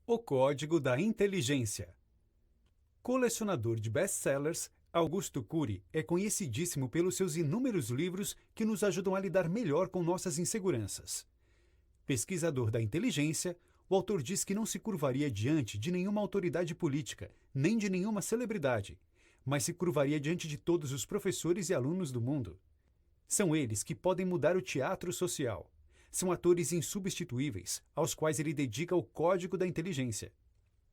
O Código da Inteligência. Colecionador de best-sellers, Augusto Cury é conhecidíssimo pelos seus inúmeros livros que nos ajudam a lidar melhor com nossas inseguranças. Pesquisador da inteligência, o autor diz que não se curvaria diante de nenhuma autoridade política, nem de nenhuma celebridade, mas se curvaria diante de todos os professores e alunos do mundo. São eles que podem mudar o teatro social. São atores insubstituíveis, aos quais ele dedica o Código da Inteligência.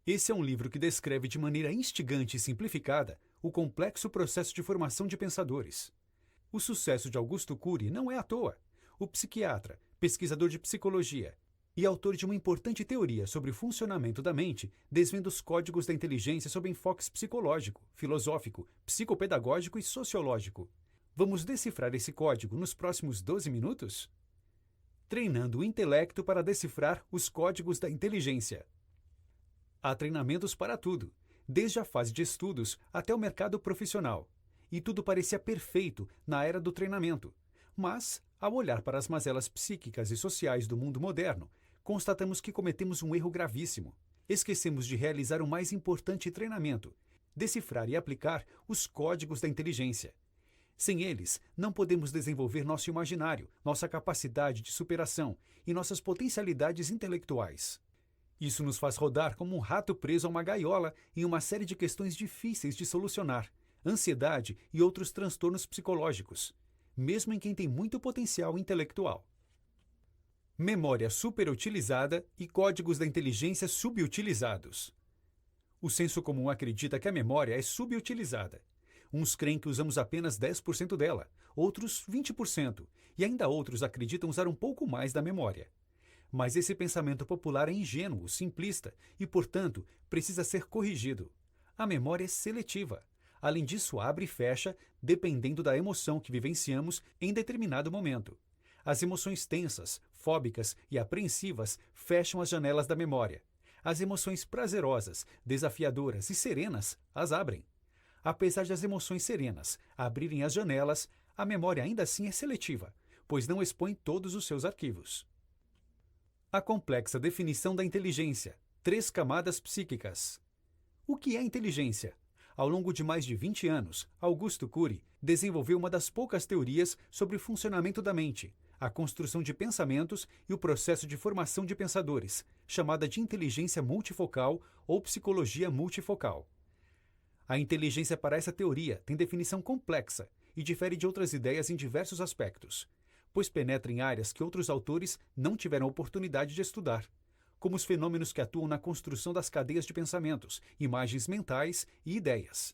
Esse é um livro que descreve de maneira instigante e simplificada o complexo processo de formação de pensadores. O sucesso de Augusto Cury não é à toa. O psiquiatra, pesquisador de psicologia e autor de uma importante teoria sobre o funcionamento da mente desvenda os códigos da inteligência sob enfoques psicológico, filosófico, psicopedagógico e sociológico. Vamos decifrar esse código nos próximos 12 minutos? Treinando o intelecto para decifrar os códigos da inteligência. Há treinamentos para tudo, desde a fase de estudos até o mercado profissional. E tudo parecia perfeito na era do treinamento. Mas, ao olhar para as mazelas psíquicas e sociais do mundo moderno, constatamos que cometemos um erro gravíssimo. Esquecemos de realizar o mais importante treinamento: decifrar e aplicar os códigos da inteligência. Sem eles, não podemos desenvolver nosso imaginário, nossa capacidade de superação e nossas potencialidades intelectuais. Isso nos faz rodar como um rato preso a uma gaiola em uma série de questões difíceis de solucionar, ansiedade e outros transtornos psicológicos, mesmo em quem tem muito potencial intelectual. Memória superutilizada e códigos da inteligência subutilizados. O senso comum acredita que a memória é subutilizada. Uns creem que usamos apenas 10% dela, outros 20%, e ainda outros acreditam usar um pouco mais da memória. Mas esse pensamento popular é ingênuo, simplista e, portanto, precisa ser corrigido. A memória é seletiva. Além disso, abre e fecha dependendo da emoção que vivenciamos em determinado momento. As emoções tensas, fóbicas e apreensivas fecham as janelas da memória. As emoções prazerosas, desafiadoras e serenas as abrem. Apesar de as emoções serenas abrirem as janelas, a memória ainda assim é seletiva, pois não expõe todos os seus arquivos. A complexa definição da inteligência. 3 camadas psíquicas. O que é inteligência? Ao longo de mais de 20 anos, Augusto Cury desenvolveu uma das poucas teorias sobre o funcionamento da mente, a construção de pensamentos e o processo de formação de pensadores, chamada de inteligência multifocal ou psicologia multifocal. A inteligência para essa teoria tem definição complexa e difere de outras ideias em diversos aspectos, pois penetra em áreas que outros autores não tiveram oportunidade de estudar, como os fenômenos que atuam na construção das cadeias de pensamentos, imagens mentais e ideias.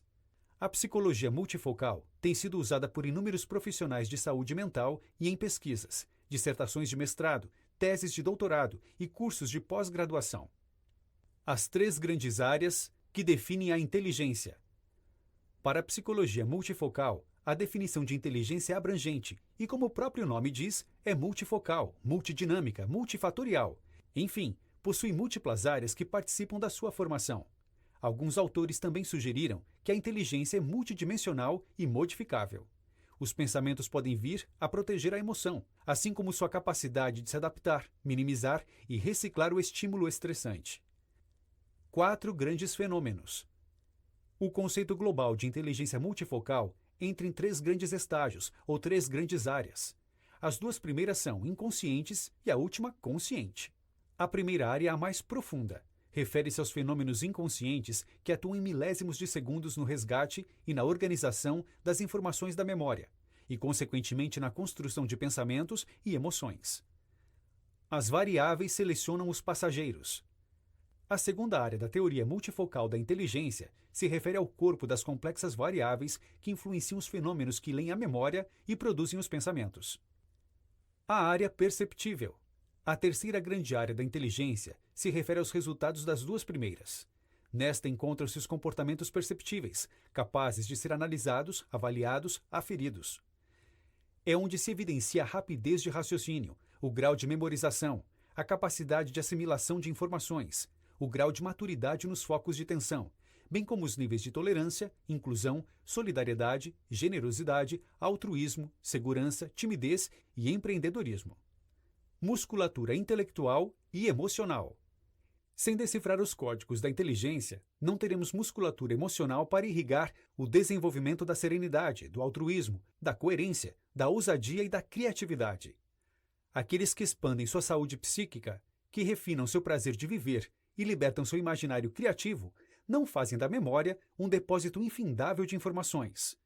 A psicologia multifocal tem sido usada por inúmeros profissionais de saúde mental e em pesquisas, dissertações de mestrado, teses de doutorado e cursos de pós-graduação. As 3 grandes áreas que definem a inteligência. Para a psicologia multifocal, a definição de inteligência é abrangente e, como o próprio nome diz, é multifocal, multidinâmica, multifatorial. Enfim, possui múltiplas áreas que participam da sua formação. Alguns autores também sugeriram que a inteligência é multidimensional e modificável. Os pensamentos podem vir a proteger a emoção, assim como sua capacidade de se adaptar, minimizar e reciclar o estímulo estressante. 4 grandes fenômenos. O conceito global de inteligência multifocal entra em 3 grandes estágios, ou 3 grandes áreas. As 2 primeiras são inconscientes e a última consciente. A primeira área é a mais profunda. Refere-se aos fenômenos inconscientes que atuam em milésimos de segundos no resgate e na organização das informações da memória, e, consequentemente, na construção de pensamentos e emoções. As variáveis selecionam os passageiros. A segunda área da teoria multifocal da inteligência se refere ao corpo das complexas variáveis que influenciam os fenômenos que leem a memória e produzem os pensamentos. A área perceptível. A terceira grande área da inteligência se refere aos resultados das 2 primeiras. Nesta encontram-se os comportamentos perceptíveis, capazes de ser analisados, avaliados, aferidos. É onde se evidencia a rapidez de raciocínio, o grau de memorização, a capacidade de assimilação de informações, o grau de maturidade nos focos de atenção, bem como os níveis de tolerância, inclusão, solidariedade, generosidade, altruísmo, segurança, timidez e empreendedorismo. Musculatura intelectual e emocional. Sem decifrar os códigos da inteligência, não teremos musculatura emocional para irrigar o desenvolvimento da serenidade, do altruísmo, da coerência, da ousadia e da criatividade. Aqueles que expandem sua saúde psíquica, que refinam seu prazer de viver e libertam seu imaginário criativo, não fazem da memória um depósito infindável de informações,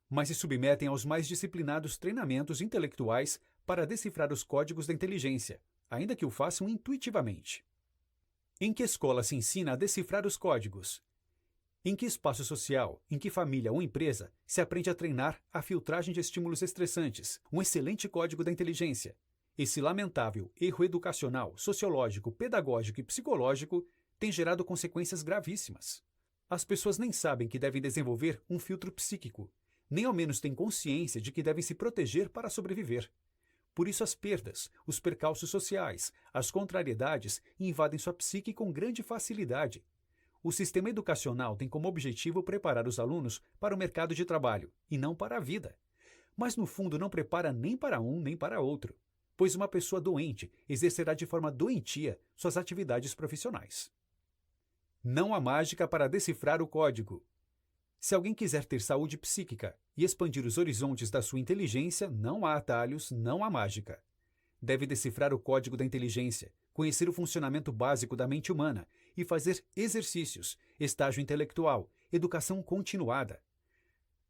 mas se submetem aos mais disciplinados treinamentos intelectuais para decifrar os códigos da inteligência, ainda que o façam intuitivamente. Em que escola se ensina a decifrar os códigos? Em que espaço social, em que família ou empresa se aprende a treinar a filtragem de estímulos estressantes, um excelente código da inteligência? Esse lamentável erro educacional, sociológico, pedagógico e psicológico tem gerado consequências gravíssimas. As pessoas nem sabem que devem desenvolver um filtro psíquico, nem ao menos têm consciência de que devem se proteger para sobreviver. Por isso as perdas, os percalços sociais, as contrariedades invadem sua psique com grande facilidade. O sistema educacional tem como objetivo preparar os alunos para o mercado de trabalho, e não para a vida. Mas no fundo não prepara nem para um nem para outro, pois uma pessoa doente exercerá de forma doentia suas atividades profissionais. Não há mágica para decifrar o código. Se alguém quiser ter saúde psíquica e expandir os horizontes da sua inteligência, não há atalhos, não há mágica. Deve decifrar o código da inteligência, conhecer o funcionamento básico da mente humana e fazer exercícios, estágio intelectual, educação continuada.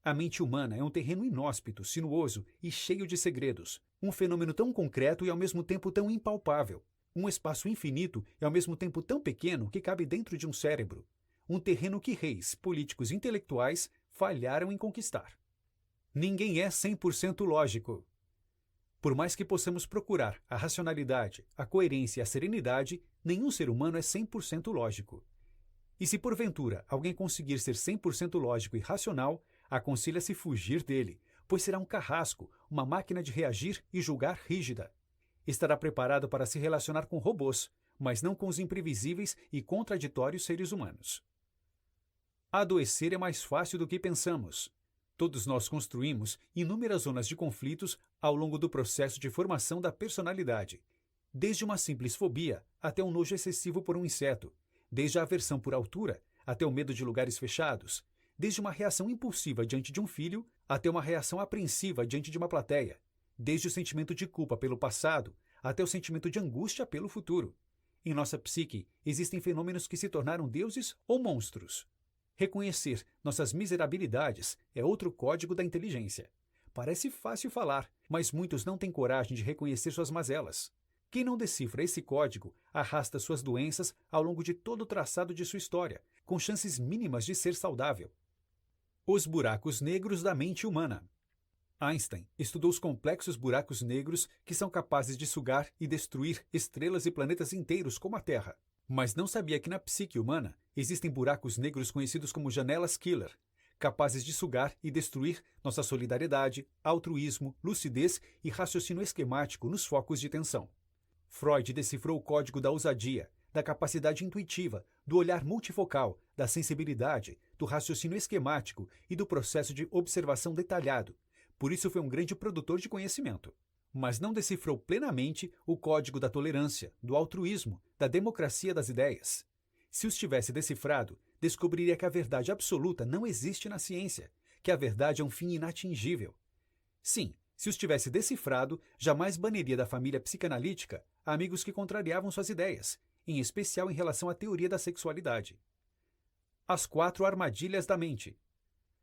A mente humana é um terreno inóspito, sinuoso e cheio de segredos, um fenômeno tão concreto e ao mesmo tempo tão impalpável, um espaço infinito e ao mesmo tempo tão pequeno que cabe dentro de um cérebro. Um terreno que reis, políticos e intelectuais falharam em conquistar. Ninguém é 100% lógico. Por mais que possamos procurar a racionalidade, a coerência e a serenidade, nenhum ser humano é 100% lógico. E se porventura alguém conseguir ser 100% lógico e racional, aconselha-se fugir dele, pois será um carrasco, uma máquina de reagir e julgar rígida. Estará preparado para se relacionar com robôs, mas não com os imprevisíveis e contraditórios seres humanos. Adoecer é mais fácil do que pensamos. Todos nós construímos inúmeras zonas de conflitos ao longo do processo de formação da personalidade, desde uma simples fobia até um nojo excessivo por um inseto, desde a aversão por altura até o medo de lugares fechados, desde uma reação impulsiva diante de um filho até uma reação apreensiva diante de uma plateia, desde o sentimento de culpa pelo passado até o sentimento de angústia pelo futuro. Em nossa psique existem fenômenos que se tornaram deuses ou monstros. Reconhecer nossas miserabilidades é outro código da inteligência. Parece fácil falar, mas muitos não têm coragem de reconhecer suas mazelas. Quem não decifra esse código arrasta suas doenças ao longo de todo o traçado de sua história, com chances mínimas de ser saudável. Os buracos negros da mente humana. Einstein estudou os complexos buracos negros que são capazes de sugar e destruir estrelas e planetas inteiros como a Terra. Mas não sabia que na psique humana existem buracos negros conhecidos como janelas killer, capazes de sugar e destruir nossa solidariedade, altruísmo, lucidez e raciocínio esquemático nos focos de tensão. Freud decifrou o código da ousadia, da capacidade intuitiva, do olhar multifocal, da sensibilidade, do raciocínio esquemático e do processo de observação detalhado. Por isso foi um grande produtor de conhecimento. Mas não decifrou plenamente o código da tolerância, do altruísmo, da democracia das ideias. Se os tivesse decifrado, descobriria que a verdade absoluta não existe na ciência, que a verdade é um fim inatingível. Sim, se os tivesse decifrado, jamais baniria da família psicanalítica amigos que contrariavam suas ideias, em especial em relação à teoria da sexualidade. As 4 armadilhas da mente.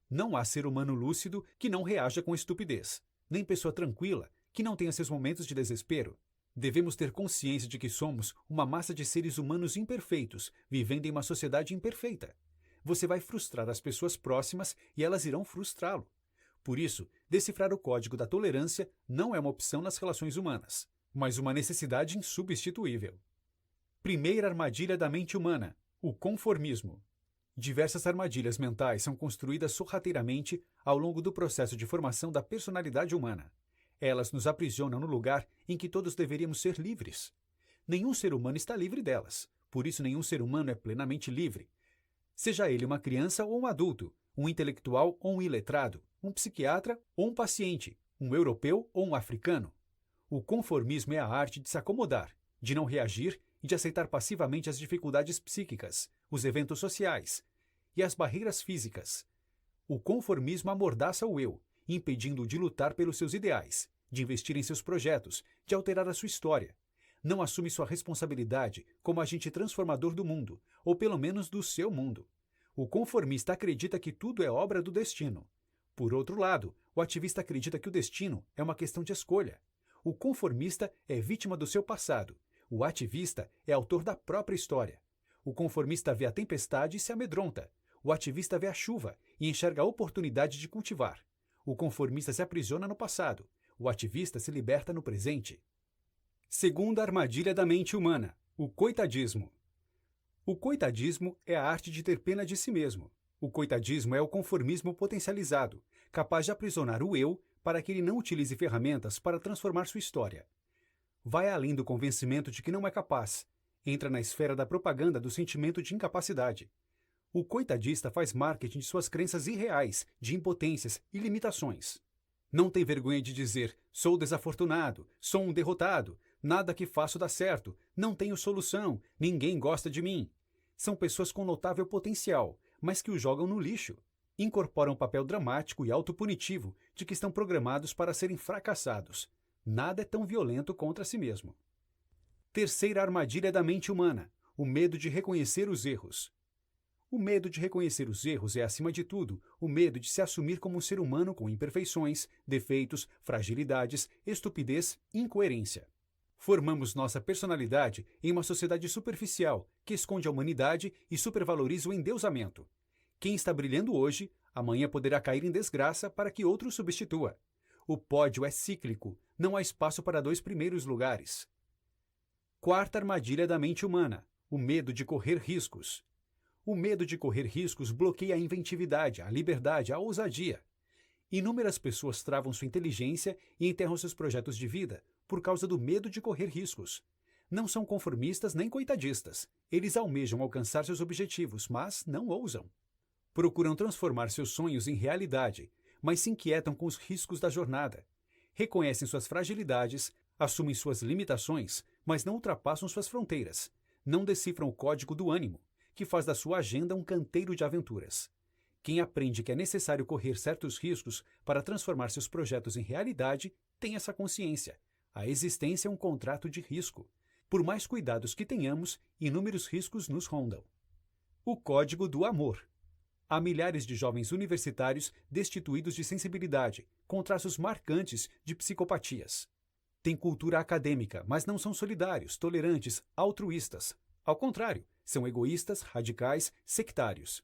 Não há ser humano lúcido que não reaja com estupidez, nem pessoa tranquila que não tenha seus momentos de desespero. Devemos ter consciência de que somos uma massa de seres humanos imperfeitos, vivendo em uma sociedade imperfeita. Você vai frustrar as pessoas próximas e elas irão frustrá-lo. Por isso, decifrar o código da tolerância não é uma opção nas relações humanas, mas uma necessidade insubstituível. Primeira armadilha da mente humana: o conformismo. Diversas armadilhas mentais são construídas sorrateiramente ao longo do processo de formação da personalidade humana. Elas nos aprisionam no lugar em que todos deveríamos ser livres. Nenhum ser humano está livre delas, por isso nenhum ser humano é plenamente livre. Seja ele uma criança ou um adulto, um intelectual ou um iletrado, um psiquiatra ou um paciente, um europeu ou um africano. O conformismo é a arte de se acomodar, de não reagir e de aceitar passivamente as dificuldades psíquicas, os eventos sociais e as barreiras físicas. O conformismo amordaça o eu, impedindo-o de lutar pelos seus ideais, de investir em seus projetos, de alterar a sua história. Não assume sua responsabilidade como agente transformador do mundo, ou pelo menos do seu mundo. O conformista acredita que tudo é obra do destino. Por outro lado, o ativista acredita que o destino é uma questão de escolha. O conformista é vítima do seu passado. O ativista é autor da própria história. O conformista vê a tempestade e se amedronta. O ativista vê a chuva e enxerga a oportunidade de cultivar. O conformista se aprisiona no passado. O ativista se liberta no presente. Segunda armadilha da mente humana: o coitadismo. O coitadismo é a arte de ter pena de si mesmo. O coitadismo é o conformismo potencializado, capaz de aprisionar o eu para que ele não utilize ferramentas para transformar sua história. Vai além do convencimento de que não é capaz. Entra na esfera da propaganda do sentimento de incapacidade. O coitadista faz marketing de suas crenças irreais, de impotências e limitações. Não tem vergonha de dizer: sou desafortunado, sou um derrotado, nada que faço dá certo, não tenho solução, ninguém gosta de mim. São pessoas com notável potencial, mas que o jogam no lixo. Incorporam um papel dramático e autopunitivo de que estão programados para serem fracassados. Nada é tão violento contra si mesmo. Terceira armadilha da mente humana: o medo de reconhecer os erros. O medo de reconhecer os erros é, acima de tudo, o medo de se assumir como um ser humano com imperfeições, defeitos, fragilidades, estupidez e incoerência. Formamos nossa personalidade em uma sociedade superficial que esconde a humanidade e supervaloriza o endeusamento. Quem está brilhando hoje, amanhã poderá cair em desgraça para que outro o substitua. O pódio é cíclico, não há espaço para dois primeiros lugares. Quarta armadilha da mente humana: o medo de correr riscos. O medo de correr riscos bloqueia a inventividade, a liberdade, a ousadia. Inúmeras pessoas travam sua inteligência e enterram seus projetos de vida por causa do medo de correr riscos. Não são conformistas nem coitadistas. Eles almejam alcançar seus objetivos, mas não ousam. Procuram transformar seus sonhos em realidade, mas se inquietam com os riscos da jornada. Reconhecem suas fragilidades, assumem suas limitações, mas não ultrapassam suas fronteiras. Não decifram o código do ânimo, que faz da sua agenda um canteiro de aventuras. Quem aprende que é necessário correr certos riscos para transformar seus projetos em realidade, tem essa consciência. A existência é um contrato de risco. Por mais cuidados que tenhamos, inúmeros riscos nos rondam. O código do amor. Há milhares de jovens universitários destituídos de sensibilidade, com traços marcantes de psicopatias. Têm cultura acadêmica, mas não são solidários, tolerantes, altruístas. Ao contrário, são egoístas, radicais, sectários.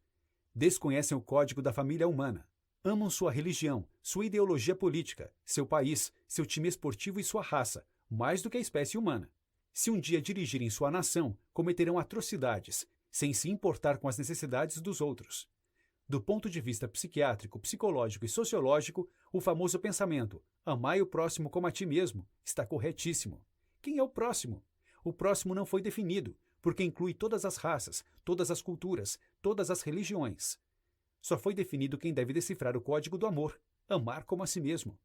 Desconhecem o código da família humana. Amam sua religião, sua ideologia política, seu país, seu time esportivo e sua raça, mais do que a espécie humana. Se um dia dirigirem sua nação, cometerão atrocidades, sem se importar com as necessidades dos outros. Do ponto de vista psiquiátrico, psicológico e sociológico, o famoso pensamento "amai o próximo como a ti mesmo" está corretíssimo. Quem é o próximo? O próximo não foi definido, porque inclui todas as raças, todas as culturas, todas as religiões. Só foi definido quem deve decifrar o código do amor, amar como a si mesmo.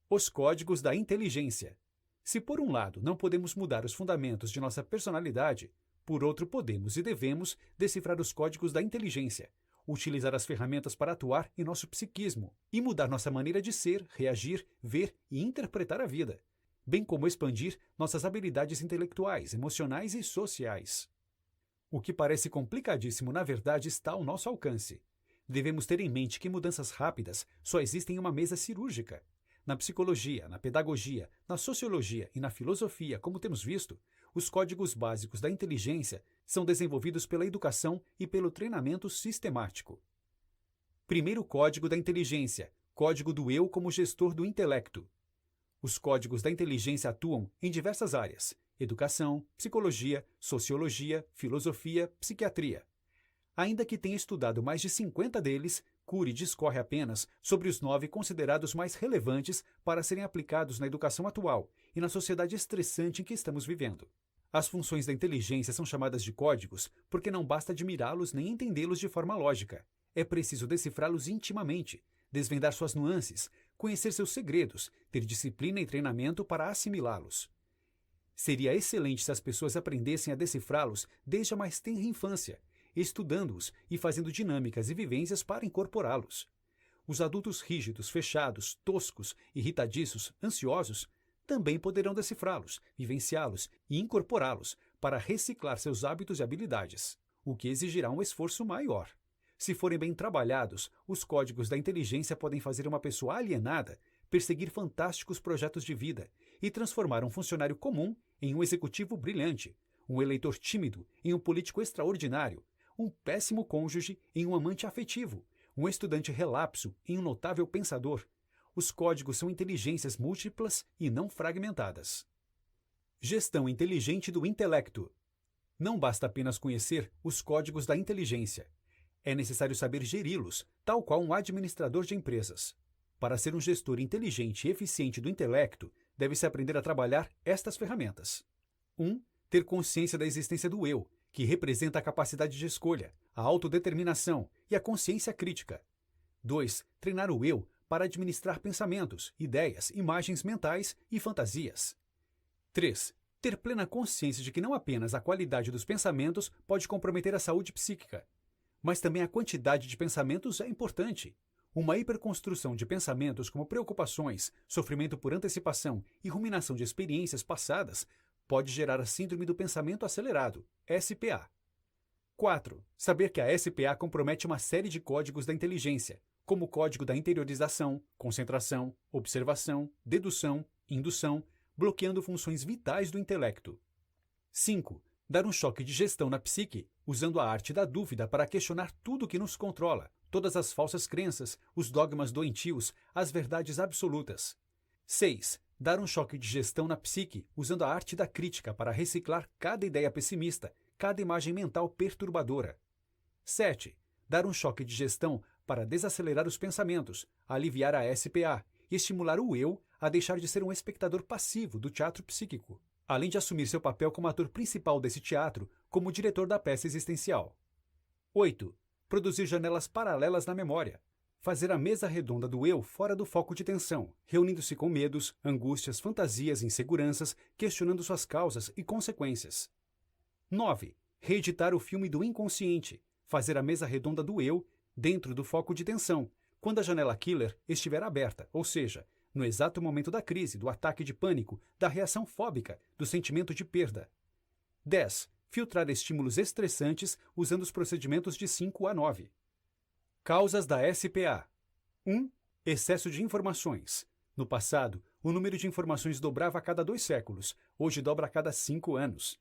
Os códigos da inteligência. Se por um lado não podemos mudar os fundamentos de nossa personalidade, por outro podemos e devemos decifrar os códigos da inteligência, utilizar as ferramentas para atuar em nosso psiquismo e mudar nossa maneira de ser, reagir, ver e interpretar a vida, bem como expandir nossas habilidades intelectuais, emocionais e sociais. O que parece complicadíssimo, na verdade, está ao nosso alcance. Devemos ter em mente que mudanças rápidas só existem em uma mesa cirúrgica. Na psicologia, na pedagogia, na sociologia e na filosofia, como temos visto, os códigos básicos da inteligência são desenvolvidos pela educação e pelo treinamento sistemático. Primeiro código da inteligência: código do eu como gestor do intelecto. Os códigos da inteligência atuam em diversas áreas: educação, psicologia, sociologia, filosofia, psiquiatria. Ainda que tenha estudado mais de 50 deles, Cury discorre apenas sobre os 9 considerados mais relevantes para serem aplicados na educação atual e na sociedade estressante em que estamos vivendo. As funções da inteligência são chamadas de códigos porque não basta admirá-los nem entendê-los de forma lógica. É preciso decifrá-los intimamente, desvendar suas nuances, conhecer seus segredos, ter disciplina e treinamento para assimilá-los. Seria excelente se as pessoas aprendessem a decifrá-los desde a mais tenra infância, estudando-os e fazendo dinâmicas e vivências para incorporá-los. Os adultos rígidos, fechados, toscos, irritadiços, ansiosos, também poderão decifrá-los, vivenciá-los e incorporá-los para reciclar seus hábitos e habilidades, o que exigirá um esforço maior. Se forem bem trabalhados, os códigos da inteligência podem fazer uma pessoa alienada perseguir fantásticos projetos de vida e transformar um funcionário comum em um executivo brilhante, um eleitor tímido em um político extraordinário, um péssimo cônjuge em um amante afetivo, um estudante relapso em um notável pensador. Os códigos são inteligências múltiplas e não fragmentadas. Gestão inteligente do intelecto. Não basta apenas conhecer os códigos da inteligência. É necessário saber geri-los, tal qual um administrador de empresas. Para ser um gestor inteligente e eficiente do intelecto, deve-se aprender a trabalhar estas ferramentas. 1. Ter consciência da existência do eu, que representa a capacidade de escolha, a autodeterminação e a consciência crítica. 2. Treinar o eu para administrar pensamentos, ideias, imagens mentais e fantasias. 3. Ter plena consciência de que não apenas a qualidade dos pensamentos pode comprometer a saúde psíquica, mas também a quantidade de pensamentos é importante. Uma hiperconstrução de pensamentos como preocupações, sofrimento por antecipação e ruminação de experiências passadas pode gerar a síndrome do pensamento acelerado, SPA. 4. Saber que a SPA compromete uma série de códigos da inteligência, como o código da interiorização, concentração, observação, dedução, indução, bloqueando funções vitais do intelecto. 5. Dar um choque de gestão na psique, usando a arte da dúvida para questionar tudo que nos controla, todas as falsas crenças, os dogmas doentios, as verdades absolutas. 6. Dar um choque de gestão na psique, usando a arte da crítica para reciclar cada ideia pessimista, cada imagem mental perturbadora. 7. Dar um choque de gestão para desacelerar os pensamentos, aliviar a SPA e estimular o eu a deixar de ser um espectador passivo do teatro psíquico, além de assumir seu papel como ator principal desse teatro, como diretor da peça existencial. 8. Produzir janelas paralelas na memória. Fazer a mesa redonda do eu fora do foco de tensão, reunindo-se com medos, angústias, fantasias, inseguranças, questionando suas causas e consequências. 9. Reeditar o filme do inconsciente. Fazer a mesa redonda do eu dentro do foco de tensão, quando a janela killer estiver aberta, ou seja, no exato momento da crise, do ataque de pânico, da reação fóbica, do sentimento de perda. 10. Filtrar estímulos estressantes usando os procedimentos de 5 a 9. Causas da SPA. 1. Excesso de informações. No passado, o número de informações dobrava a cada 2 séculos, hoje dobra a cada 5 anos.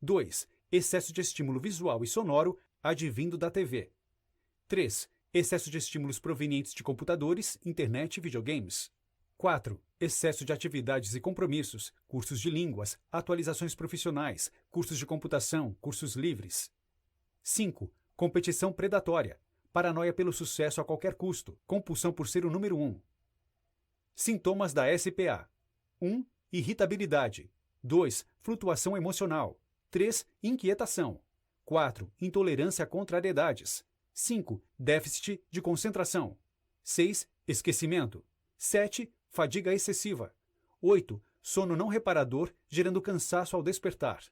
2. Excesso de estímulo visual e sonoro advindo da TV. 3. Excesso de estímulos provenientes de computadores, internet e videogames. 4. Excesso de atividades e compromissos, cursos de línguas, atualizações profissionais, cursos de computação, cursos livres. 5. Competição predatória, paranoia pelo sucesso a qualquer custo, compulsão por ser o número 1. Sintomas da SPA. 1. Irritabilidade. 2. Flutuação emocional. 3. Inquietação. 4. Intolerância a contrariedades. 5. Déficit de concentração. 6. Esquecimento. 7. Fadiga excessiva. 8. Sono não reparador, gerando cansaço ao despertar.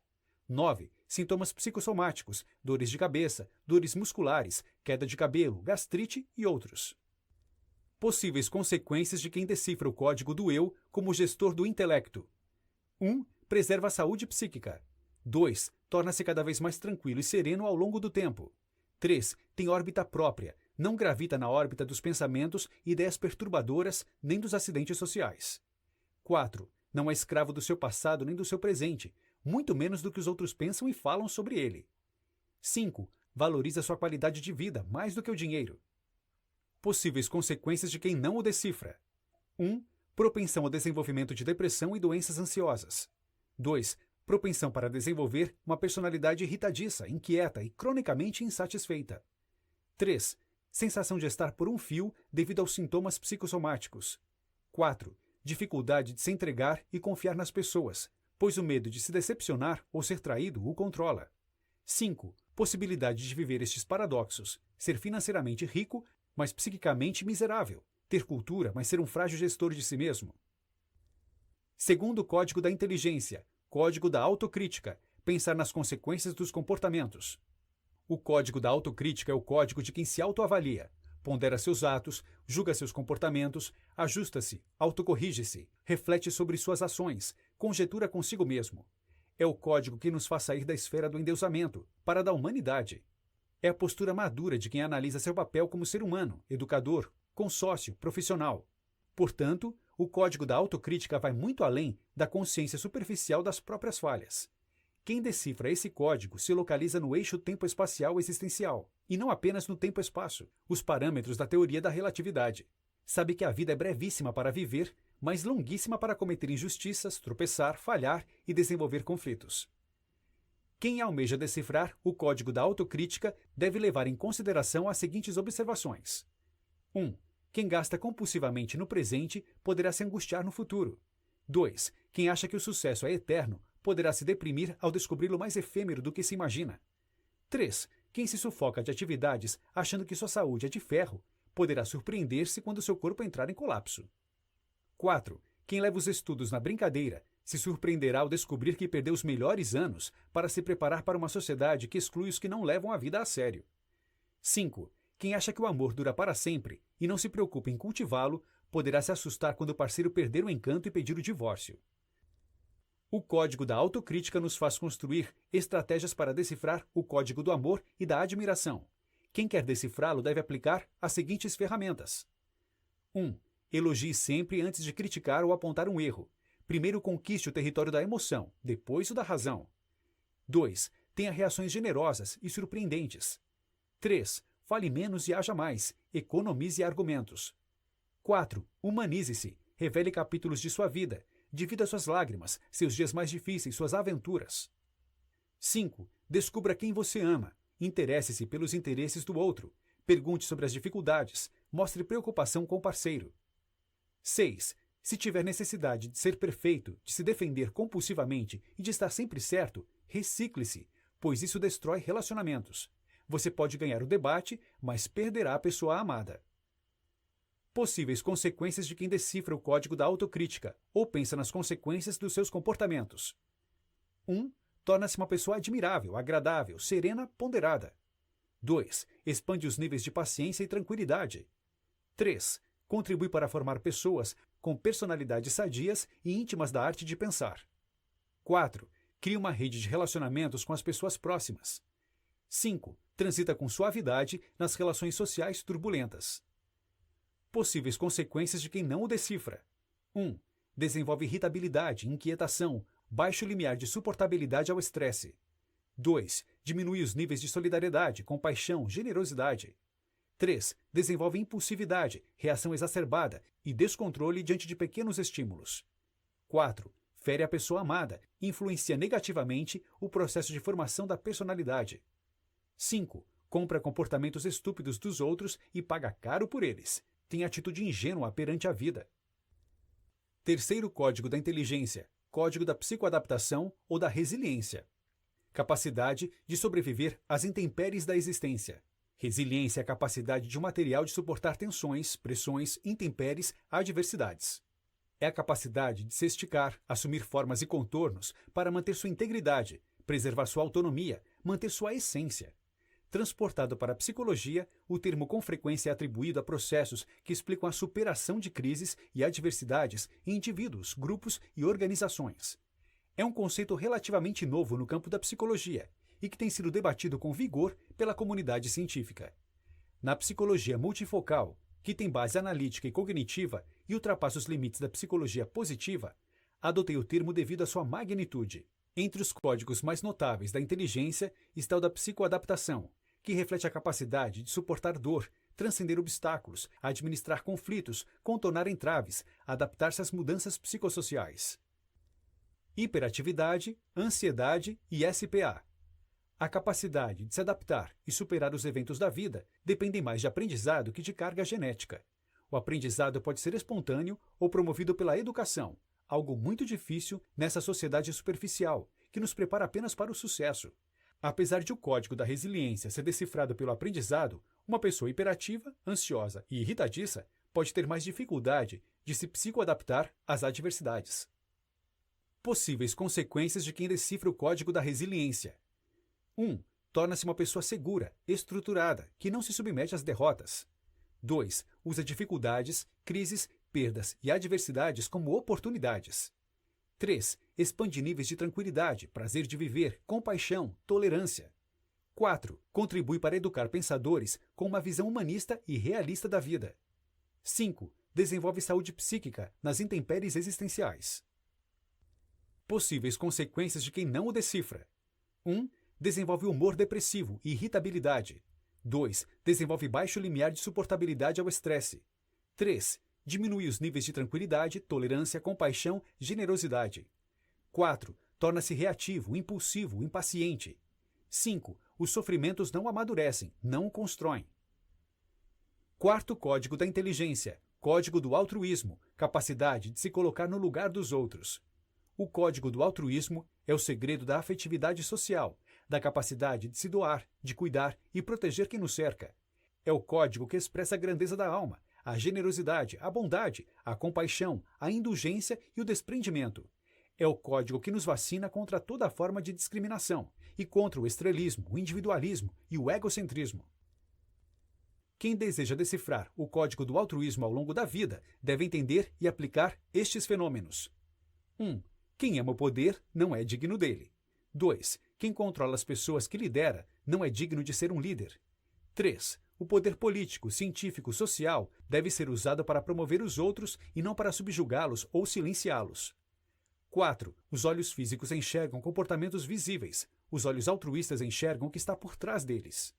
9. Sintomas psicossomáticos, dores de cabeça, dores musculares, queda de cabelo, gastrite e outros. Possíveis consequências de quem decifra o código do eu como gestor do intelecto. 1. Preserva a saúde psíquica. 2. Torna-se cada vez mais tranquilo e sereno ao longo do tempo. 3. Tem órbita própria, não gravita na órbita dos pensamentos, ideias perturbadoras, nem dos acidentes sociais. 4. Não é escravo do seu passado nem do seu presente, muito menos do que os outros pensam e falam sobre ele. 5. Valoriza sua qualidade de vida mais do que o dinheiro. Possíveis consequências de quem não o decifra. 1. Propensão ao desenvolvimento de depressão e doenças ansiosas. 2. Propensão para desenvolver uma personalidade irritadiça, inquieta e cronicamente insatisfeita. 3. Sensação de estar por um fio devido aos sintomas psicossomáticos. 4. Dificuldade de se entregar e confiar nas pessoas, pois o medo de se decepcionar ou ser traído o controla. 5. Possibilidade de viver estes paradoxos, ser financeiramente rico, mas psiquicamente miserável, ter cultura, mas ser um frágil gestor de si mesmo. Segundo o Código da Inteligência, Código da autocrítica. Pensar nas consequências dos comportamentos. O código da autocrítica é o código de quem se autoavalia, pondera seus atos, julga seus comportamentos, ajusta-se, autocorrige-se, reflete sobre suas ações, conjetura consigo mesmo. É o código que nos faz sair da esfera do endeusamento, para a da humanidade. É a postura madura de quem analisa seu papel como ser humano, educador, consórcio, profissional. Portanto, o código da autocrítica vai muito além da consciência superficial das próprias falhas. Quem decifra esse código se localiza no eixo tempo-espacial existencial, e não apenas no tempo-espaço, os parâmetros da teoria da relatividade. Sabe que a vida é brevíssima para viver, mas longuíssima para cometer injustiças, tropeçar, falhar e desenvolver conflitos. Quem almeja decifrar o código da autocrítica deve levar em consideração as seguintes observações. 1. Quem gasta compulsivamente no presente poderá se angustiar no futuro. 2. Quem acha que o sucesso é eterno poderá se deprimir ao descobri-lo mais efêmero do que se imagina. 3. Quem se sufoca de atividades achando que sua saúde é de ferro poderá surpreender-se quando seu corpo entrar em colapso. 4. Quem leva os estudos na brincadeira se surpreenderá ao descobrir que perdeu os melhores anos para se preparar para uma sociedade que exclui os que não levam a vida a sério. 5. Quem acha que o amor dura para sempre e não se preocupa em cultivá-lo poderá se assustar quando o parceiro perder o encanto e pedir o divórcio. O código da autocrítica nos faz construir estratégias para decifrar o código do amor e da admiração. Quem quer decifrá-lo deve aplicar as seguintes ferramentas. 1. Elogie sempre antes de criticar ou apontar um erro. Primeiro conquiste o território da emoção, depois o da razão. 2. Tenha reações generosas e surpreendentes. 3. Fale menos e haja mais. Economize argumentos. 4. Humanize-se. Revele capítulos de sua vida. Divida suas lágrimas, seus dias mais difíceis, suas aventuras. 5. Descubra quem você ama. Interesse-se pelos interesses do outro. Pergunte sobre as dificuldades. Mostre preocupação com o parceiro. 6. Se tiver necessidade de ser perfeito, de se defender compulsivamente e de estar sempre certo, recicle-se, pois isso destrói relacionamentos. Você pode ganhar o debate, mas perderá a pessoa amada. Possíveis consequências de quem decifra o código da autocrítica ou pensa nas consequências dos seus comportamentos. 1. Torna-se uma pessoa admirável, agradável, serena, ponderada. 2. Expande os níveis de paciência e tranquilidade. 3. Contribui para formar pessoas com personalidades sadias e íntimas da arte de pensar. 4. Cria uma rede de relacionamentos com as pessoas próximas. 5. Transita com suavidade nas relações sociais turbulentas. Possíveis consequências de quem não o decifra. 1. Desenvolve irritabilidade, inquietação, baixo limiar de suportabilidade ao estresse. 2. Diminui os níveis de solidariedade, compaixão, generosidade. 3. Desenvolve impulsividade, reação exacerbada e descontrole diante de pequenos estímulos. 4. Fere a pessoa amada, influencia negativamente o processo de formação da personalidade. 5. Compra comportamentos estúpidos dos outros e paga caro por eles. Tem atitude ingênua perante a vida. Terceiro código da inteligência, código da psicoadaptação ou da resiliência. Capacidade de sobreviver às intempéries da existência. Resiliência é a capacidade de um material de suportar tensões, pressões, intempéries, adversidades. É a capacidade de se esticar, assumir formas e contornos para manter sua integridade, preservar sua autonomia, manter sua essência. Transportado para a psicologia, o termo com frequência é atribuído a processos que explicam a superação de crises e adversidades em indivíduos, grupos e organizações. É um conceito relativamente novo no campo da psicologia e que tem sido debatido com vigor pela comunidade científica. Na psicologia multifocal, que tem base analítica e cognitiva e ultrapassa os limites da psicologia positiva, adotei o termo devido à sua magnitude. Entre os códigos mais notáveis da inteligência está o da psicoadaptação, que reflete a capacidade de suportar dor, transcender obstáculos, administrar conflitos, contornar entraves, adaptar-se às mudanças psicossociais. Hiperatividade, ansiedade e SPA. A capacidade de se adaptar e superar os eventos da vida dependem mais de aprendizado que de carga genética. O aprendizado pode ser espontâneo ou promovido pela educação, algo muito difícil nessa sociedade superficial, que nos prepara apenas para o sucesso. Apesar de o código da resiliência ser decifrado pelo aprendizado, uma pessoa hiperativa, ansiosa e irritadiça pode ter mais dificuldade de se psicoadaptar às adversidades. Possíveis consequências de quem decifra o código da resiliência. 1. Torna-se uma pessoa segura, estruturada, que não se submete às derrotas. 2. Usa dificuldades, crises, perdas e adversidades como oportunidades. 3. Expande níveis de tranquilidade, prazer de viver, compaixão, tolerância. 4. Contribui para educar pensadores com uma visão humanista e realista da vida. 5. Desenvolve saúde psíquica nas intempéries existenciais. Possíveis consequências de quem não o decifra. 1. Desenvolve humor depressivo e irritabilidade. 2. Desenvolve baixo limiar de suportabilidade ao estresse. 3. Diminui os níveis de tranquilidade, tolerância, compaixão, generosidade. 4. Torna-se reativo, impulsivo, impaciente. 5. Os sofrimentos não amadurecem, não o constroem. Quarto código da inteligência, código do altruísmo, capacidade de se colocar no lugar dos outros. O código do altruísmo é o segredo da afetividade social, da capacidade de se doar, de cuidar e proteger quem nos cerca. É o código que expressa a grandeza da alma, a generosidade, a bondade, a compaixão, a indulgência e o desprendimento. É o código que nos vacina contra toda forma de discriminação e contra o estrelismo, o individualismo e o egocentrismo. Quem deseja decifrar o código do altruísmo ao longo da vida deve entender e aplicar estes fenômenos. 1. Quem ama o poder não é digno dele. 2. Quem controla as pessoas que lidera não é digno de ser um líder. 3. O poder político, científico, social deve ser usado para promover os outros e não para subjugá-los ou silenciá-los. 4. Os olhos físicos enxergam comportamentos visíveis. Os olhos altruístas enxergam o que está por trás deles.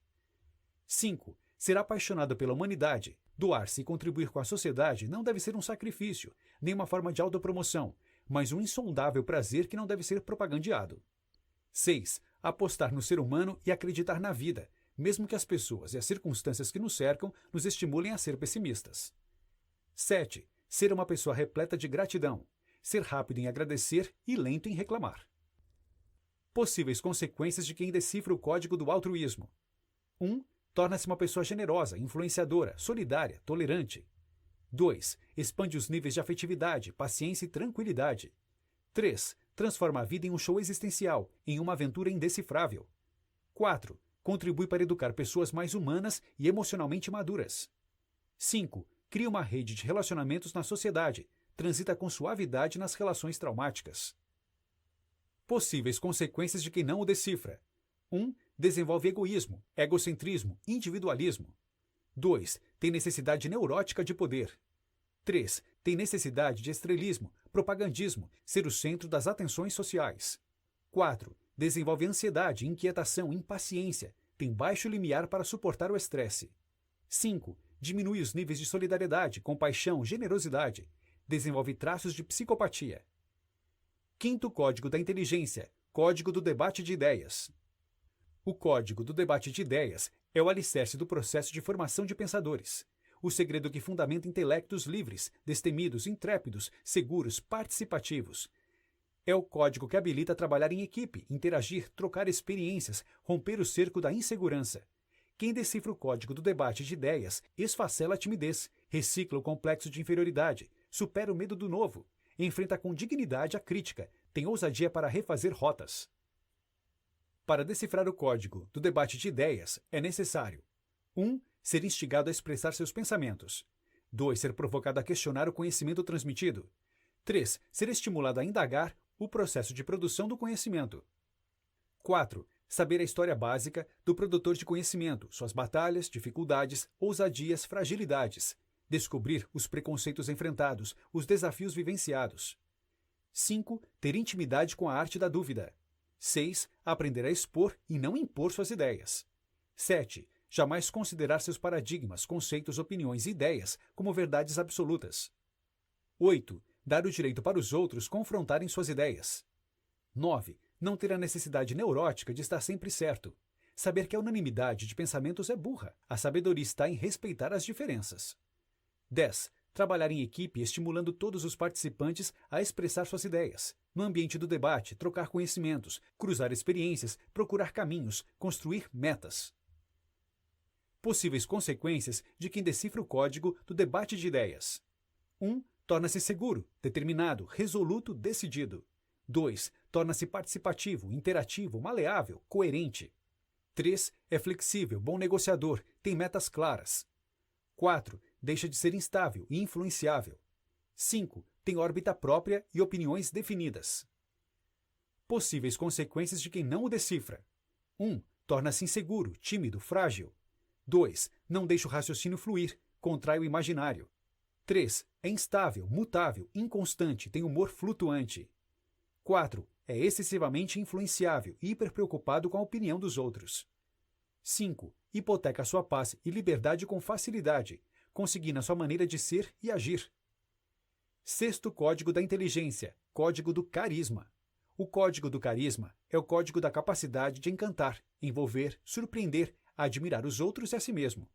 5. Ser apaixonado pela humanidade, doar-se e contribuir com a sociedade não deve ser um sacrifício, nem uma forma de autopromoção, mas um insondável prazer que não deve ser propagandeado. 6. Apostar no ser humano e acreditar na vida, mesmo que as pessoas e as circunstâncias que nos cercam nos estimulem a ser pessimistas. 7. Ser uma pessoa repleta de gratidão, ser rápido em agradecer e lento em reclamar. Possíveis consequências de quem decifra o código do altruísmo. 1. Torna-se uma pessoa generosa, influenciadora, solidária, tolerante. 2. Expande os níveis de afetividade, paciência e tranquilidade. 3. Transforma a vida em um show existencial, em uma aventura indecifrável. 4. Contribui para educar pessoas mais humanas e emocionalmente maduras. 5. Cria uma rede de relacionamentos na sociedade, transita com suavidade nas relações traumáticas. Possíveis consequências de quem não o decifra. 1. Desenvolve egoísmo, egocentrismo, individualismo. 2. Tem necessidade neurótica de poder. 3. Tem necessidade de estrelismo, propagandismo, ser o centro das atenções sociais. 4. Desenvolve ansiedade, inquietação, impaciência, tem baixo limiar para suportar o estresse. 5. Diminui os níveis de solidariedade, compaixão, generosidade. Desenvolve traços de psicopatia. Quinto código da inteligência, código do debate de ideias. O código do debate de ideias é o alicerce do processo de formação de pensadores. O segredo que fundamenta intelectos livres, destemidos, intrépidos, seguros, participativos. É o código que habilita a trabalhar em equipe, interagir, trocar experiências, romper o cerco da insegurança. Quem decifra o código do debate de ideias esfacela a timidez, recicla o complexo de inferioridade, supera o medo do novo, enfrenta com dignidade a crítica, tem ousadia para refazer rotas. Para decifrar o código do debate de ideias, é necessário 1. Ser instigado a expressar seus pensamentos. 2. Ser provocado a questionar o conhecimento transmitido. 3. Ser estimulado a indagar o processo de produção do conhecimento. 4. Saber a história básica do produtor de conhecimento, suas batalhas, dificuldades, ousadias, fragilidades. Descobrir os preconceitos enfrentados, os desafios vivenciados. 5. Ter intimidade com a arte da dúvida. 6. Aprender a expor e não impor suas ideias. 7. Jamais considerar seus paradigmas, conceitos, opiniões e ideias como verdades absolutas. 8. Dar o direito para os outros confrontarem suas ideias. 9. Não ter a necessidade neurótica de estar sempre certo. Saber que a unanimidade de pensamentos é burra. A sabedoria está em respeitar as diferenças. 10. Trabalhar em equipe estimulando todos os participantes a expressar suas ideias. No ambiente do debate, trocar conhecimentos, cruzar experiências, procurar caminhos, construir metas. Possíveis consequências de quem decifra o código do debate de ideias. 1. Torna-se seguro, determinado, resoluto, decidido. 2. Torna-se participativo, interativo, maleável, coerente. 3. É flexível, bom negociador, tem metas claras. 4. Deixa de ser instável e influenciável. 5. Tem órbita própria e opiniões definidas. Possíveis consequências de quem não o decifra. 1. Torna-se inseguro, tímido, frágil. 2. Não deixa o raciocínio fluir, contrai o imaginário. 3. É instável, mutável, inconstante, tem humor flutuante. 4. É excessivamente influenciável e hiperpreocupado com a opinião dos outros. 5. Hipoteca sua paz e liberdade com facilidade, conseguindo a sua maneira de ser e agir. 6º código da inteligência, código do carisma. O código do carisma é o código da capacidade de encantar, envolver, surpreender, admirar os outros e a si mesmo.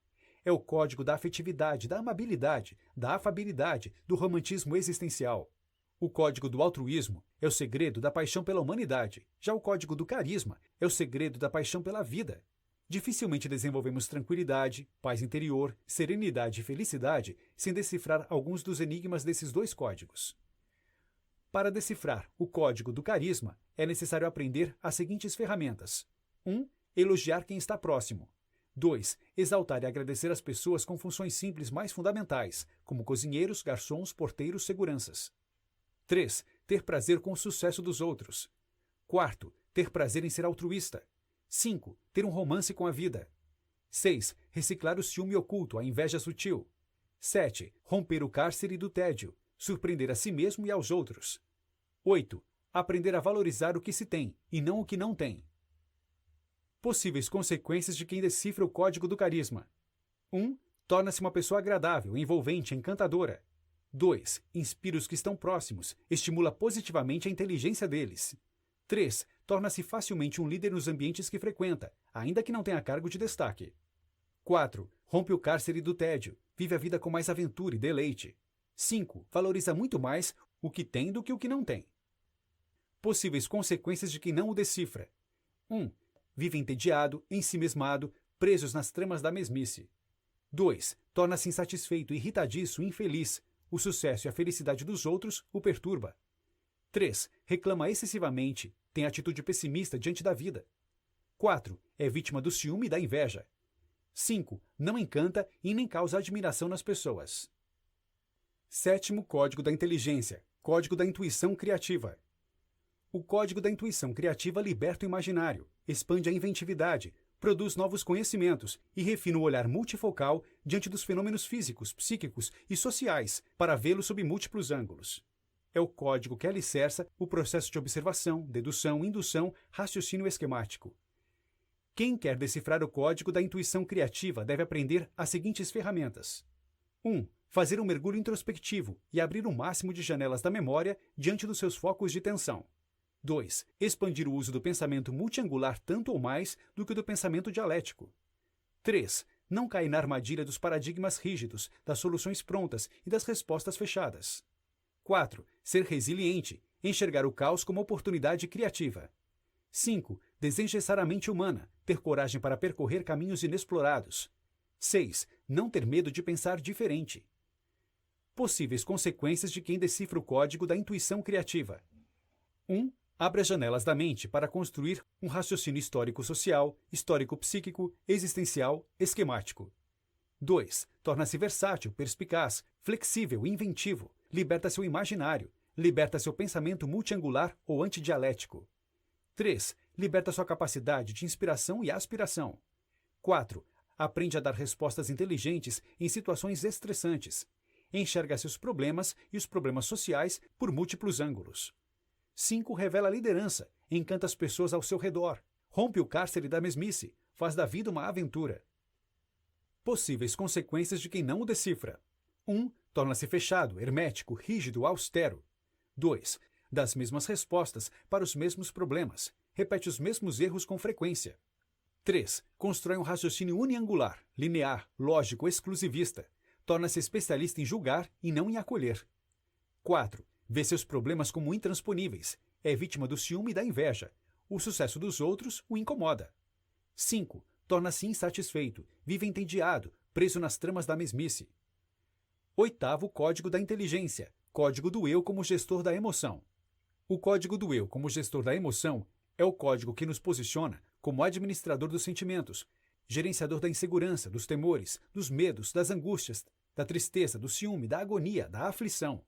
É o código da afetividade, da amabilidade, da afabilidade, do romantismo existencial. O código do altruísmo é o segredo da paixão pela humanidade. Já o código do carisma é o segredo da paixão pela vida. Dificilmente desenvolvemos tranquilidade, paz interior, serenidade e felicidade sem decifrar alguns dos enigmas desses dois códigos. Para decifrar o código do carisma, é necessário aprender as seguintes ferramentas. 1. Elogiar quem está próximo. 2. Exaltar e agradecer as pessoas com funções simples mais fundamentais, como cozinheiros, garçons, porteiros, seguranças. 3. Ter prazer com o sucesso dos outros. 4. Ter prazer em ser altruísta. 5. Ter um romance com a vida. 6. Reciclar o ciúme oculto, a inveja sutil. 7. Romper o cárcere do tédio, surpreender a si mesmo e aos outros. 8. Aprender a valorizar o que se tem e não o que não tem. Possíveis consequências de quem decifra o código do carisma. 1. Torna-se uma pessoa agradável, envolvente, encantadora. 2. Inspira os que estão próximos, estimula positivamente a inteligência deles. 3. Torna-se facilmente um líder nos ambientes que frequenta, ainda que não tenha cargo de destaque. 4. Rompe o cárcere do tédio, vive a vida com mais aventura e deleite. 5. Valoriza muito mais o que tem do que o que não tem. Possíveis consequências de quem não o decifra. 1. Vive entediado, ensimesmado, presos nas tramas da mesmice. 2. Torna-se insatisfeito, irritadiço, infeliz. O sucesso e a felicidade dos outros o perturba. 3. Reclama excessivamente, tem atitude pessimista diante da vida. 4. É vítima do ciúme e da inveja. 5. Não encanta e nem causa admiração nas pessoas. 7º código da inteligência, código da intuição criativa. O código da intuição criativa liberta o imaginário, expande a inventividade, produz novos conhecimentos e refina o olhar multifocal diante dos fenômenos físicos, psíquicos e sociais para vê-los sob múltiplos ângulos. É o código que alicerça o processo de observação, dedução, indução, raciocínio esquemático. Quem quer decifrar o código da intuição criativa deve aprender as seguintes ferramentas. 1. Fazer um mergulho introspectivo e abrir o máximo de janelas da memória diante dos seus focos de tensão. 2. Expandir o uso do pensamento multiangular tanto ou mais do que o do pensamento dialético. 3. Não cair na armadilha dos paradigmas rígidos, das soluções prontas e das respostas fechadas. 4. Ser resiliente, enxergar o caos como oportunidade criativa. 5. Desengessar a mente humana, ter coragem para percorrer caminhos inexplorados. 6. Não ter medo de pensar diferente. Possíveis consequências de quem decifra o código da intuição criativa. 1. Abre as janelas da mente para construir um raciocínio histórico-social, histórico-psíquico, existencial, esquemático. 2. Torna-se versátil, perspicaz, flexível e inventivo. Liberta seu imaginário. Liberta seu pensamento multiangular ou antidialético. 3. Liberta sua capacidade de inspiração e aspiração. 4. Aprende a dar respostas inteligentes em situações estressantes. Enxerga seus problemas e os problemas sociais por múltiplos ângulos. 5. Revela liderança, encanta as pessoas ao seu redor, rompe o cárcere da mesmice, faz da vida uma aventura. Possíveis consequências de quem não o decifra. 1. Torna-se fechado, hermético, rígido, austero. 2. Dá as mesmas respostas para os mesmos problemas, repete os mesmos erros com frequência. 3. Constrói um raciocínio uniangular, linear, lógico, exclusivista. Torna-se especialista em julgar e não em acolher. 4. Vê seus problemas como intransponíveis. É vítima do ciúme e da inveja. O sucesso dos outros o incomoda. 5. Torna-se insatisfeito. Vive entediado, preso nas tramas da mesmice. 8º código da inteligência. Código do eu como gestor da emoção. O código do eu, como gestor da emoção, é o código que nos posiciona como administrador dos sentimentos, gerenciador da insegurança, dos temores, dos medos, das angústias, da tristeza, do ciúme, da agonia, da aflição.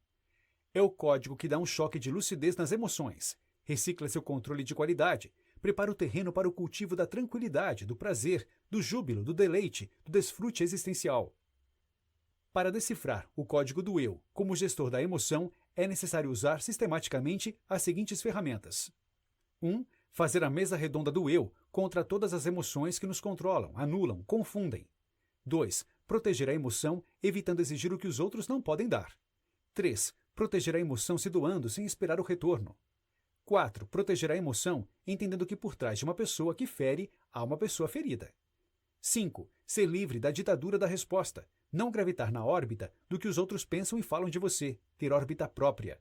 É o código que dá um choque de lucidez nas emoções, recicla seu controle de qualidade, prepara o terreno para o cultivo da tranquilidade, do prazer, do júbilo, do deleite, do desfrute existencial. Para decifrar o código do eu como gestor da emoção, é necessário usar sistematicamente as seguintes ferramentas. 1. Fazer a mesa redonda do eu contra todas as emoções que nos controlam, anulam, confundem. 2. Proteger a emoção, evitando exigir o que os outros não podem dar. 3. Proteger a emoção se doando sem esperar o retorno. 4. Proteger a emoção, entendendo que por trás de uma pessoa que fere, há uma pessoa ferida. 5. Ser livre da ditadura da resposta, não gravitar na órbita do que os outros pensam e falam de você, ter órbita própria.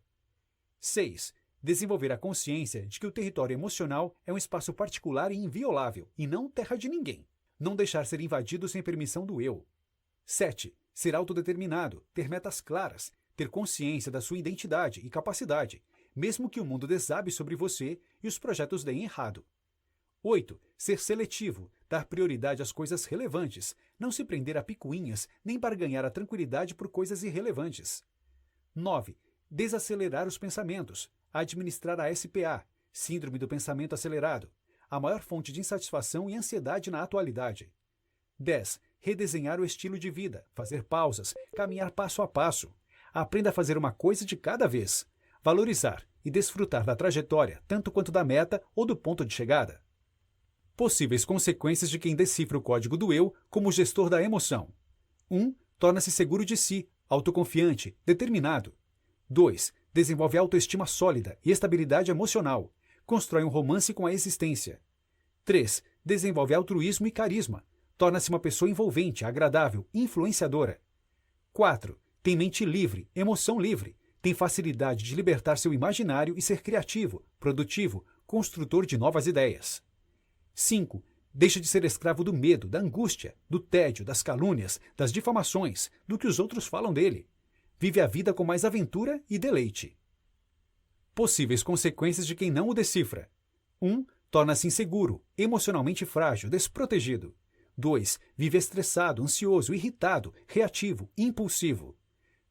6. Desenvolver a consciência de que o território emocional é um espaço particular e inviolável, e não terra de ninguém. Não deixar ser invadido sem permissão do eu. 7. Ser autodeterminado, ter metas claras, ter consciência da sua identidade e capacidade, mesmo que o mundo desabe sobre você e os projetos deem errado. 8. Ser seletivo, dar prioridade às coisas relevantes, não se prender a picuinhas nem barganhar a tranquilidade por coisas irrelevantes. 9. Desacelerar os pensamentos, administrar a SPA, Síndrome do Pensamento Acelerado, a maior fonte de insatisfação e ansiedade na atualidade. 10. Redesenhar o estilo de vida, fazer pausas, caminhar passo a passo. Aprenda a fazer uma coisa de cada vez. Valorizar e desfrutar da trajetória, tanto quanto da meta ou do ponto de chegada. Possíveis consequências de quem decifra o código do eu como gestor da emoção. 1. Torna-se seguro de si, autoconfiante, determinado. 2. Desenvolve autoestima sólida e estabilidade emocional. Constrói um romance com a existência. 3. Desenvolve altruísmo e carisma. Torna-se uma pessoa envolvente, agradável, influenciadora. 4. Tem mente livre, emoção livre. Tem facilidade de libertar seu imaginário e ser criativo, produtivo, construtor de novas ideias. 5. Deixa de ser escravo do medo, da angústia, do tédio, das calúnias, das difamações, do que os outros falam dele. Vive a vida com mais aventura e deleite. Possíveis consequências de quem não o decifra. 1. Torna-se inseguro, emocionalmente frágil, desprotegido. 2. Vive estressado, ansioso, irritado, reativo, impulsivo.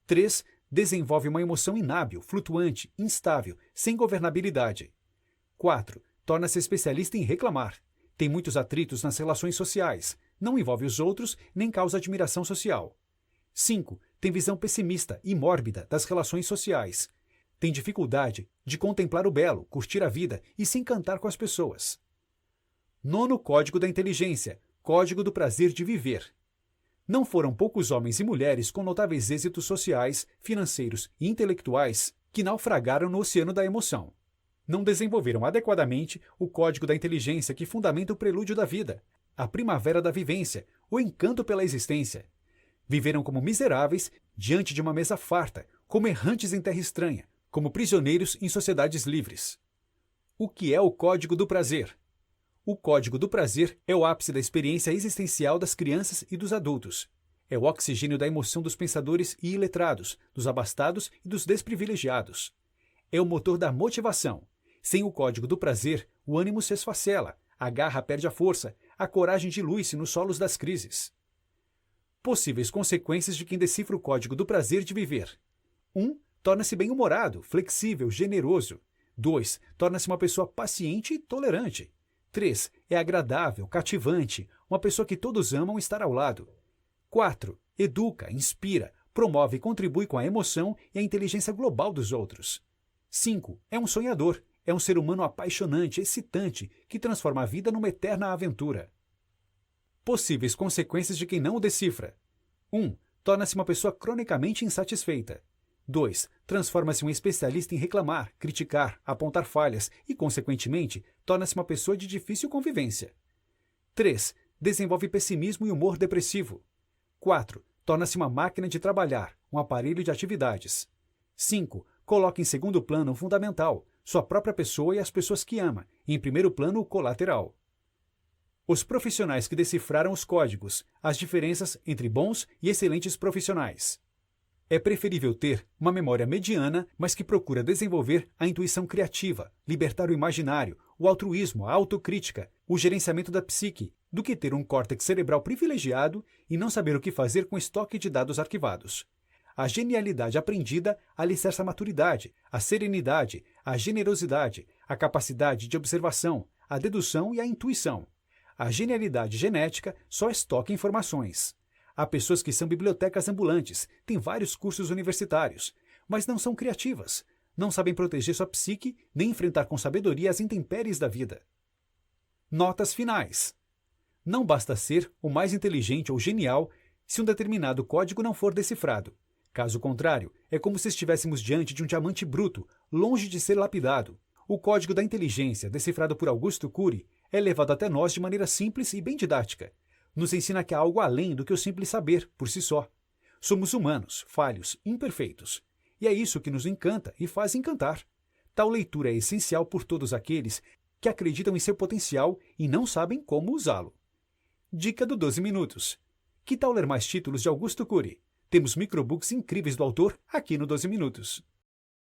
3. Desenvolve uma emoção inábil, flutuante, instável, sem governabilidade. 4. Torna-se especialista em reclamar. Tem muitos atritos nas relações sociais, não envolve os outros nem causa admiração social. 5. Tem visão pessimista e mórbida das relações sociais. Tem dificuldade de contemplar o belo, curtir a vida e se encantar com as pessoas. 9º Código da Inteligência, Código do Prazer de Viver. Não foram poucos homens e mulheres com notáveis êxitos sociais, financeiros e intelectuais que naufragaram no oceano da emoção. Não desenvolveram adequadamente o código da inteligência que fundamenta o prelúdio da vida, a primavera da vivência, o encanto pela existência. Viveram como miseráveis diante de uma mesa farta, como errantes em terra estranha, como prisioneiros em sociedades livres. O que é o Código do Prazer? O Código do Prazer é o ápice da experiência existencial das crianças e dos adultos. É o oxigênio da emoção dos pensadores e iletrados, dos abastados e dos desprivilegiados. É o motor da motivação. Sem o Código do Prazer, o ânimo se esfacela, a garra perde a força, a coragem dilui-se nos solos das crises. Possíveis consequências de quem decifra o Código do Prazer de Viver. 1. Torna-se bem-humorado, flexível, generoso. 2. Torna-se uma pessoa paciente e tolerante. 3. É agradável, cativante, uma pessoa que todos amam estar ao lado. 4. Educa, inspira, promove e contribui com a emoção e a inteligência global dos outros. 5. É um sonhador, é um ser humano apaixonante, excitante, que transforma a vida numa eterna aventura. Possíveis consequências de quem não o decifra. 1. Torna-se uma pessoa cronicamente insatisfeita. 2. Transforma-se em um especialista em reclamar, criticar, apontar falhas e, consequentemente, torna-se uma pessoa de difícil convivência. 3. Desenvolve pessimismo e humor depressivo. 4. Torna-se uma máquina de trabalhar, um aparelho de atividades. 5. Coloca em segundo plano o fundamental, sua própria pessoa e as pessoas que ama, e em primeiro plano o colateral. Os profissionais que decifraram os códigos, as diferenças entre bons e excelentes profissionais. É preferível ter uma memória mediana, mas que procura desenvolver a intuição criativa, libertar o imaginário, o altruísmo, a autocrítica, o gerenciamento da psique, do que ter um córtex cerebral privilegiado e não saber o que fazer com estoque de dados arquivados. A genialidade aprendida alicerça a maturidade, a serenidade, a generosidade, a capacidade de observação, a dedução e a intuição. A genialidade genética só estoca informações. Há pessoas que são bibliotecas ambulantes, têm vários cursos universitários, mas não são criativas, não sabem proteger sua psique nem enfrentar com sabedoria as intempéries da vida. Notas finais. Não basta ser o mais inteligente ou genial se um determinado código não for decifrado. Caso contrário, é como se estivéssemos diante de um diamante bruto, longe de ser lapidado. O código da inteligência, decifrado por Augusto Cury, é levado até nós de maneira simples e bem didática. Nos ensina que há algo além do que o simples saber, por si só. Somos humanos, falhos, imperfeitos. E é isso que nos encanta e faz encantar. Tal leitura é essencial por todos aqueles que acreditam em seu potencial e não sabem como usá-lo. Dica do 12 Minutos. Que tal ler mais títulos de Augusto Cury? Temos microbooks incríveis do autor aqui no 12 Minutos.